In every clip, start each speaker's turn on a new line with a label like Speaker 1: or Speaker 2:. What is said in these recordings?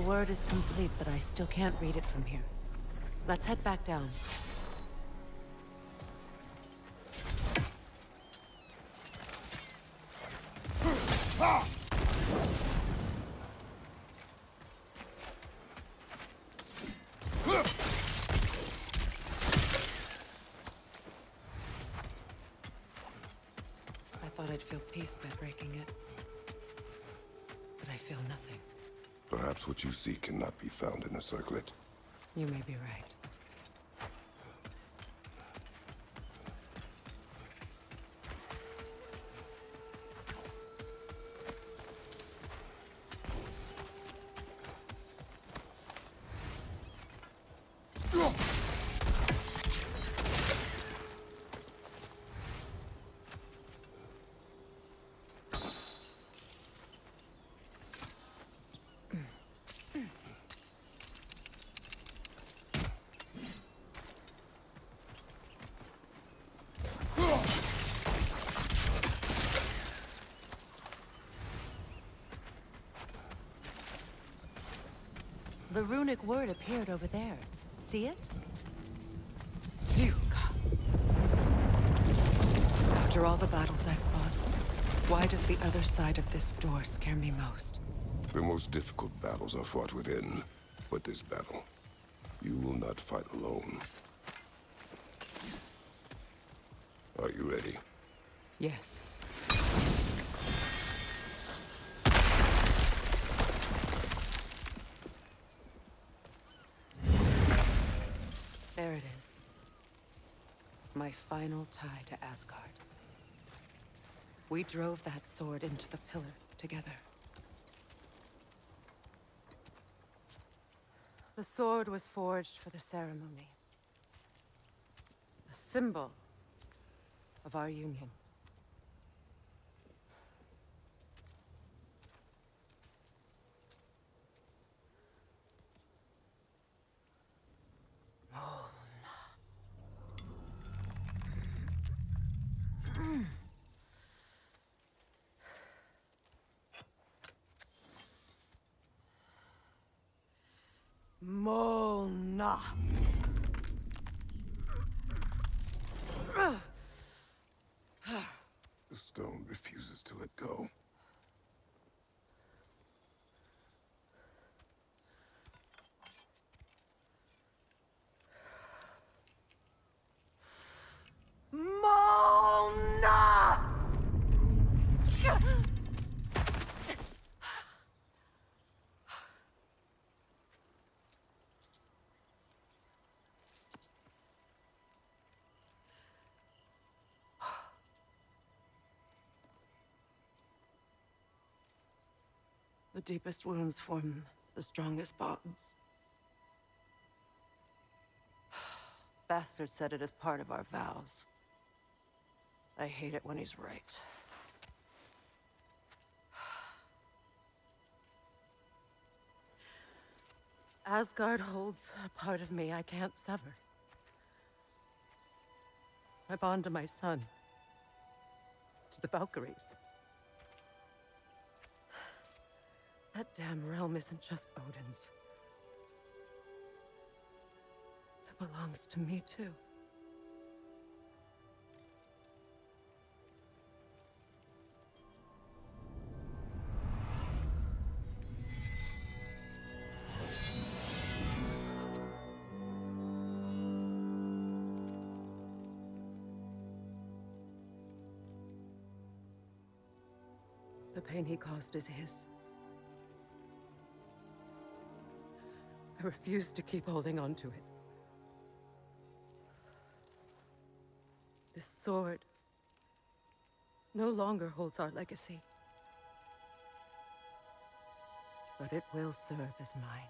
Speaker 1: word is complete, but I still can't read it from here. Let's head back down. I thought I'd feel peace by breaking it. But I feel nothing.
Speaker 2: Perhaps what you seek cannot be found in a circlet.
Speaker 1: You may be right. The runic word appeared over there. See it? Phew. After all the battles I've fought, why does the other side of this door scare me most?
Speaker 2: The most difficult battles are fought within. But this battle, you will not fight alone. Are you ready?
Speaker 1: Yes. There it is. My final tie to Asgard. We drove that sword into the pillar together. The sword was forged for the ceremony. A symbol of our union. Molna.
Speaker 2: The stone refuses to let go.
Speaker 1: Molna! The deepest wounds form the strongest bonds. Bastard said it as part of our vows. I hate it when he's right. Asgard holds a part of me I can't sever. I bond to my son. To the Valkyries. That damn realm isn't just Odin's. It belongs to me, too. The pain he caused is his. I refuse to keep holding on to it. This sword no longer holds our legacy. But it will serve as mine.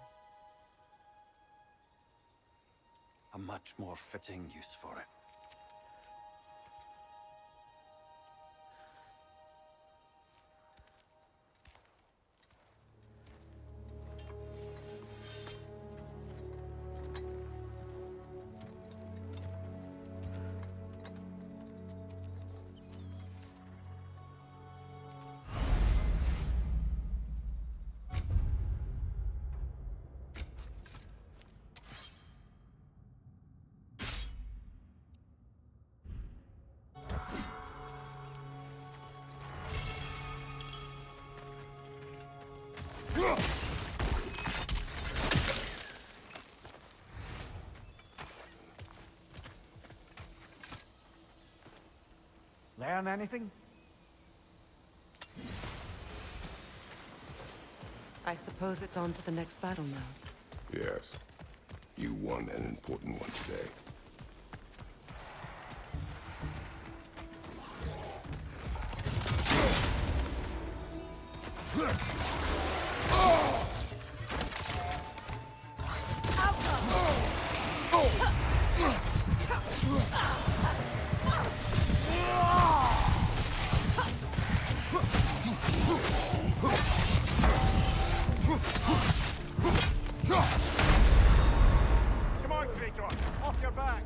Speaker 3: A much more fitting use for it. Learn anything?
Speaker 1: I suppose it's on to the next battle now.
Speaker 2: Yes. You won an important one today.
Speaker 3: Come on, traitor! Off your back!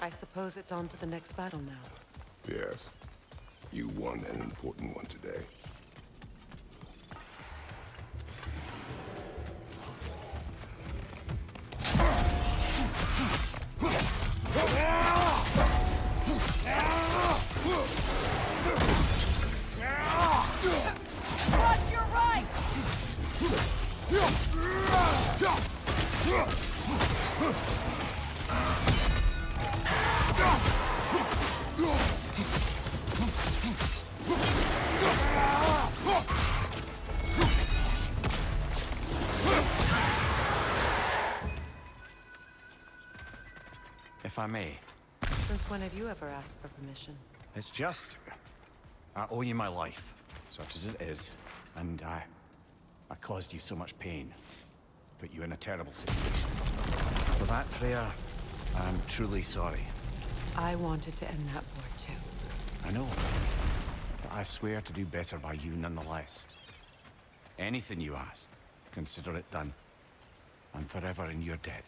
Speaker 1: I suppose it's on to the next battle now.
Speaker 2: Yes. You won an important one today.
Speaker 1: Watch your right!
Speaker 3: If I may,
Speaker 1: Since when have you ever asked for permission?
Speaker 3: it's just... I owe you my life, such as it is, and I caused you so much pain. Put you in a terrible situation. For that, Freya, I'm truly sorry.
Speaker 1: I wanted to end that war too.
Speaker 3: I know, but I swear to do better by you nonetheless. Anything you ask, consider it done. I'm forever in your debt.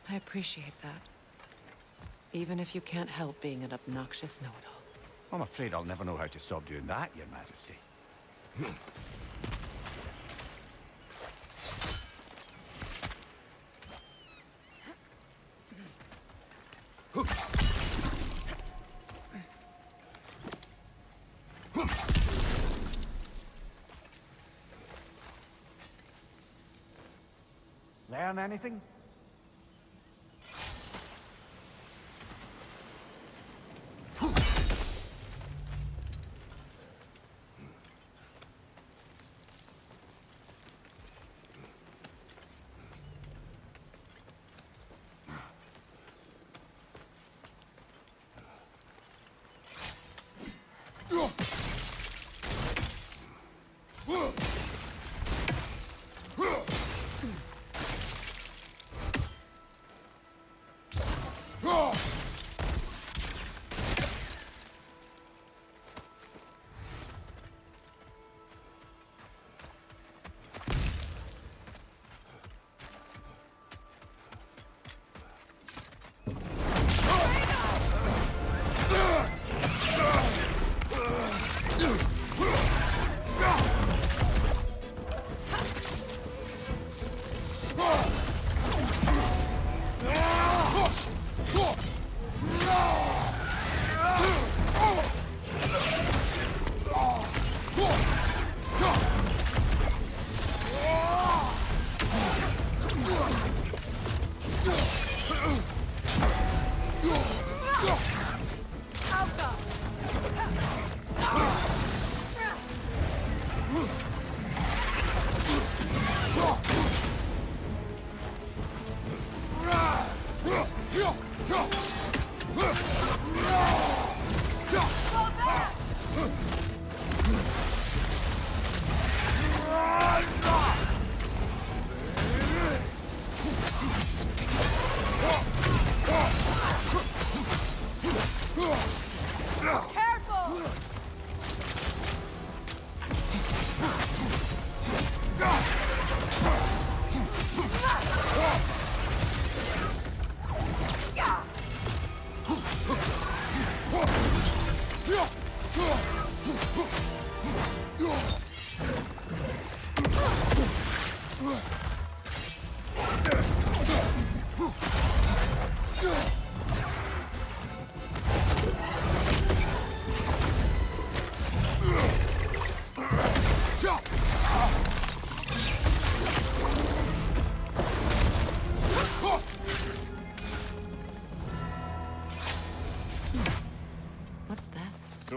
Speaker 1: I appreciate that. Even if you can't help being an obnoxious know-it-all.
Speaker 3: I'm afraid I'll never know how to stop doing that, Your Majesty. Learn anything?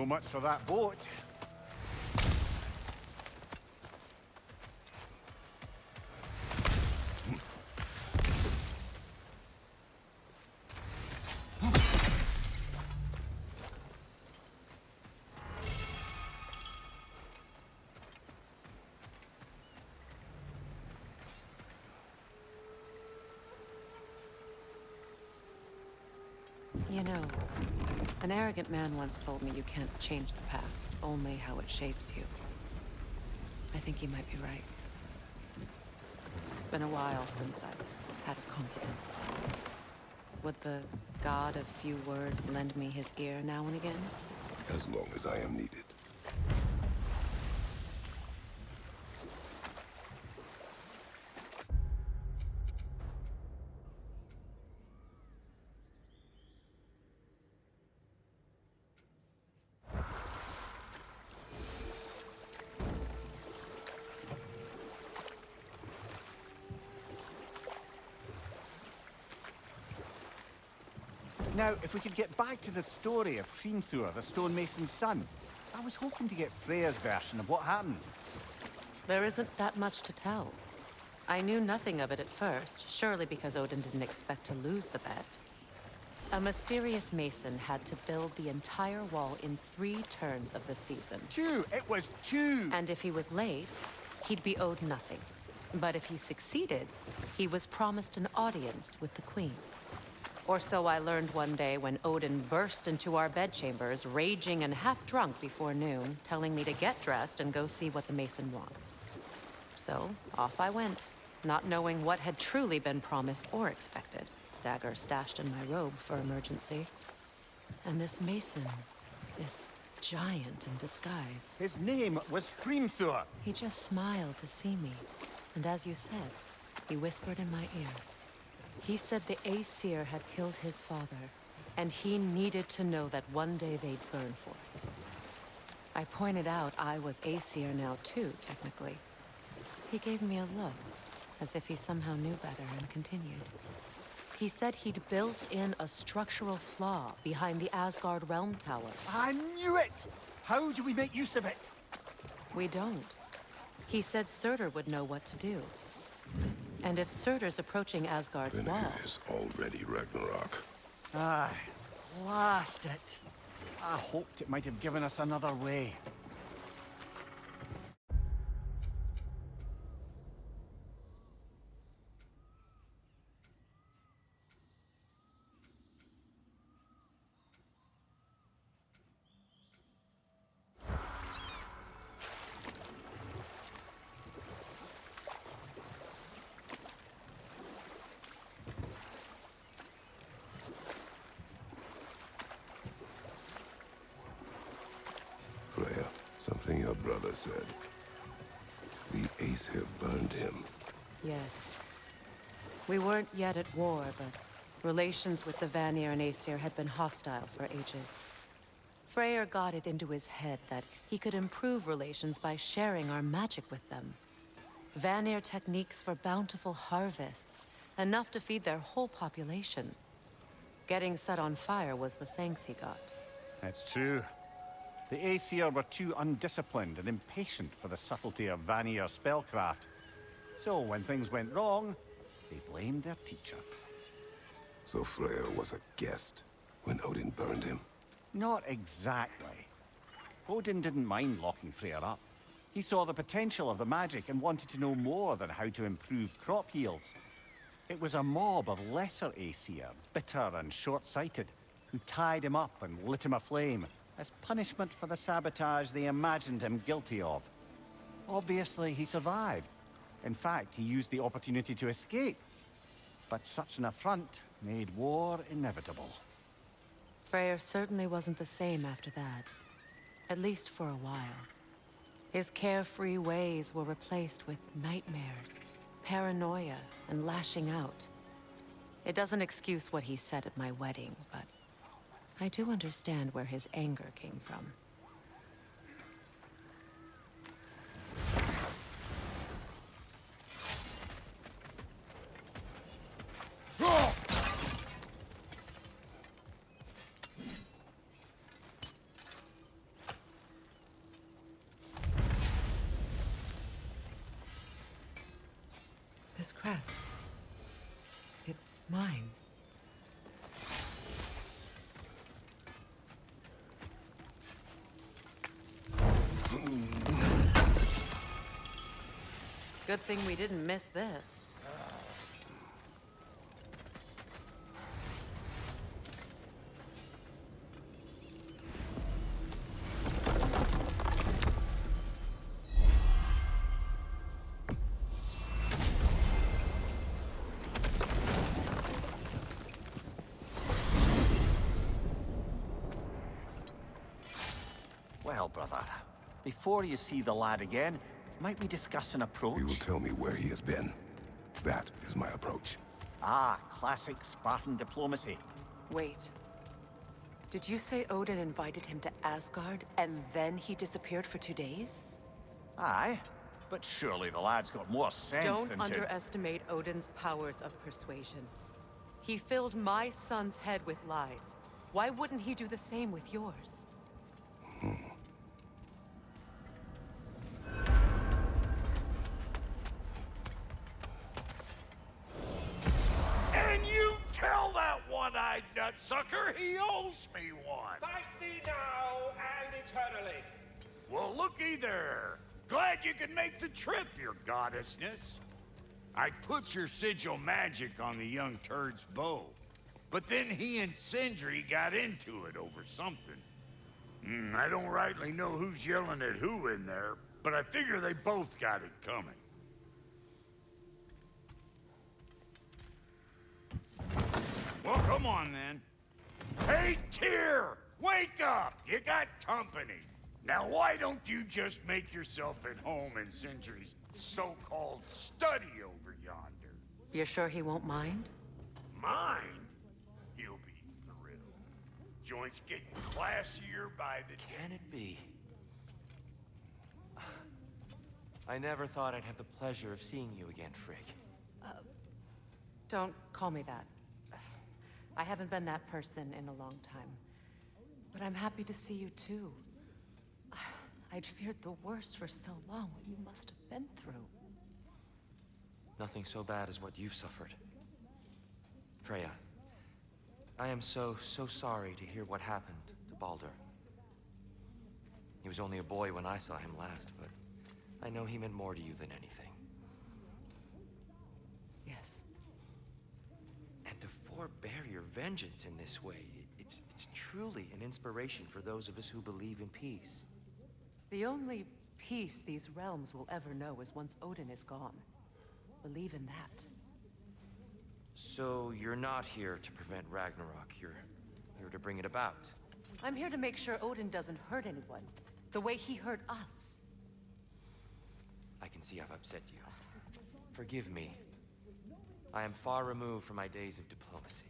Speaker 3: So much for that boat.
Speaker 1: You know, an arrogant man once told me you can't change the past, only how it shapes you. I think he might be right. It's been a while since I've had a confidant. Would the god of few words lend me his ear now and again?
Speaker 2: As long as I am needed.
Speaker 3: Now, if we could get back to the story of Hrimthur, the stonemason's son. I was hoping to get Freya's version of what happened.
Speaker 1: There isn't that much to tell. I knew nothing of it at first, surely because Odin didn't expect to lose the bet. A mysterious mason had to build the entire wall in 3 turns of the season.
Speaker 3: 2! It was 2!
Speaker 1: And if he was late, he'd be owed nothing. But if he succeeded, he was promised an audience with the queen. Or so I learned one day when Odin burst into our bedchambers, raging and half-drunk before noon, telling me to get dressed and go see what the mason wants. So, off I went, not knowing what had truly been promised or expected. Dagger stashed in my robe for emergency. And this mason, this giant in disguise.
Speaker 3: His name was Hrimthur.
Speaker 1: He just smiled to see me. And as you said, he whispered in my ear. He said the Aesir had killed his father, and he needed to know that one day they'd burn for it. I pointed out I was Aesir now too, technically. He gave me a look, as if he somehow knew better, and continued. He said he'd built in a structural flaw behind the Asgard Realm Tower.
Speaker 3: I knew it! How do we make use of it?
Speaker 1: We don't. He said Surtur would know what to do. And if Surtur's approaching Asgard's
Speaker 2: Then
Speaker 1: wall...
Speaker 2: it is already Ragnarok.
Speaker 3: Aye, blast it. I hoped it might have given us another way.
Speaker 2: Freya, something your brother said. The Aesir burned him.
Speaker 1: Yes. We weren't yet at war, but relations with the Vanir and Aesir had been hostile for ages. Freyr got it into his head that he could improve relations by sharing our magic with them. Vanir techniques for bountiful harvests, enough to feed their whole population. Getting set on fire was the thanks he got.
Speaker 3: It's true. The Aesir were too undisciplined and impatient for the subtlety of Vanir spellcraft. So when things went wrong, they blamed their teacher.
Speaker 2: So Freya was a guest when Odin burned him?
Speaker 3: Not exactly. Odin didn't mind locking Freyr up. He saw the potential of the magic and wanted to know more than how to improve crop yields. It was a mob of lesser Aesir, bitter and short-sighted, who tied him up and lit him aflame as punishment for the sabotage they imagined him guilty of. Obviously, he survived. In fact, he used the opportunity to escape. But such an affront made war inevitable.
Speaker 1: Freyr certainly wasn't the same after that. At least for a while. His carefree ways were replaced with nightmares, paranoia, and lashing out. It doesn't excuse what he said at my wedding, but I do understand where his anger came from. This crest. It's mine. Good thing we didn't miss this.
Speaker 4: Well, brother, before you see the lad again, might we discuss an approach?
Speaker 2: You will tell me where he has been. That is my approach.
Speaker 4: Ah, classic Spartan diplomacy.
Speaker 1: Wait. Did you say Odin invited him to Asgard, and then he disappeared for 2 days?
Speaker 4: Aye, but surely the lad's got more sense
Speaker 1: Don't
Speaker 4: than to...
Speaker 1: underestimate Odin's powers of persuasion. He filled my son's head with lies. Why wouldn't he do the same with yours?
Speaker 5: And you tell that one-eyed nutsucker he owes me one.
Speaker 6: Thank thee now and eternally.
Speaker 5: Well, looky there. Glad you could make the trip, your goddessness. I put your sigil magic on the young turd's bow, but then he and Sindri got into it over something. I don't rightly know who's yelling at who in there, but I figure they both got it coming. Well, come on then. Hey, Tyr! Wake up! You got company. Now, why don't you just make yourself at home in Sindri's so-called study over yonder?
Speaker 1: You're sure he won't mind?
Speaker 5: Mind? He'll be thrilled. Joint's getting classier by the day.
Speaker 6: Can it be? I never thought I'd have the pleasure of seeing you again, Frigg.
Speaker 1: Don't call me that. I haven't been that person in a long time. But I'm happy to see you too. I'd feared the worst for so long, what you must have been through.
Speaker 6: Nothing so bad as what you've suffered. Freya, I am so sorry to hear what happened to Baldur. He was only a boy when I saw him last, but I know he meant more to you than anything.
Speaker 1: Yes.
Speaker 6: And to forbear your vengeance in this way, it's truly an inspiration for those of us who believe in peace.
Speaker 1: The only peace these realms will ever know is once Odin is gone. Believe in that.
Speaker 6: So you're not here to prevent Ragnarok, you're here to bring it about.
Speaker 1: I'm here to make sure Odin doesn't hurt anyone, the way he hurt us.
Speaker 6: I can see I've upset you. Forgive me. I am far removed from my days of diplomacy.